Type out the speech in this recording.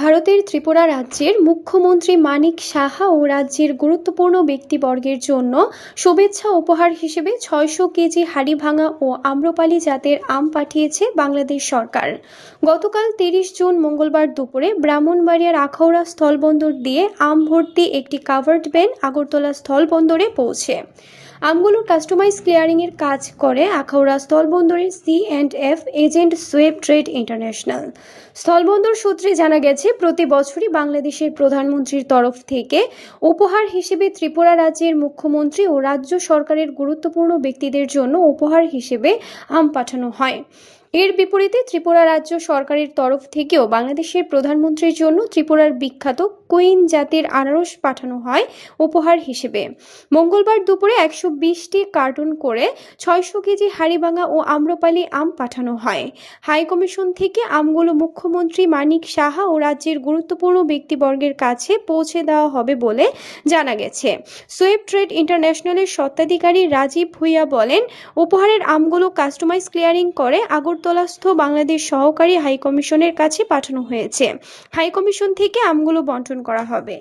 ভারতের ত্রিপুরা রাজ্যের মুখ্যমন্ত্রী মানিক সাহা ও রাজ্যের গুরুত্বপূর্ণ ব্যক্তিবর্গের জন্য শুভেচ্ছা উপহার হিসেবে ৬০০ কেজি হাড়িভাঙা ও আম্রপালি জাতের আম পাঠিয়েছে বাংলাদেশ সরকার। গতকাল ৩০ জুন মঙ্গলবার দুপুরে ব্রাহ্মণবাড়িয়ার আখাউড়া স্থলবন্দর দিয়ে আম ভর্তি একটি কাভার্ড ভ্যান আগরতলা স্থলবন্দরে পৌঁছে। আমগুলোর কাস্টমাইজ ক্লিয়ারিংয়ের কাজ করে আখাউড়া স্থলবন্দরের C&F এজেন্ট সোয়েব ট্রেড ইন্টারন্যাশনাল। স্থলবন্দর সূত্রে জানা গেছে, প্রতি বছরই বাংলাদেশের প্রধানমন্ত্রীর তরফ থেকে উপহার হিসেবে ত্রিপুরা রাজ্যের মুখ্যমন্ত্রী ও রাজ্য সরকারের গুরুত্বপূর্ণ ব্যক্তিদের জন্য উপহার হিসেবে আম পাঠানো হয়। এর বিপরীতে ত্রিপুরা রাজ্য সরকারের তরফ থেকেও বাংলাদেশের প্রধানমন্ত্রীর জন্য ত্রিপুরার বিখ্যাত কুইন জাতের আনারস পাঠানো হয় উপহার হিসেবে। মঙ্গলবার দুপুরে ১২০টি কার্টুন করে ৬০০ কেজি হাড়িভাঙা ও আম্রপালি আম পাঠানো হয়। হাইকমিশন থেকে আমগুলো মুখ্যমন্ত্রী মানিক সাহা ও রাজ্যের গুরুত্বপূর্ণ ব্যক্তিবর্গের কাছে পৌঁছে দেওয়া হবে বলে জানা গেছে। সোয়েব ট্রেড ইন্টারন্যাশনালের স্বত্বাধিকারী রাজীব ভুইয়া বলেন, উপহারের আমগুলো কাস্টমাইজ ক্লিয়ারিং করে আগরতলাস্থ বাংলাদেশ সহকারী হাইকমিশনের কাছে পাঠানো হয়েছে। হাইকমিশন থেকে আমগুলো বণ্টন করা হবে।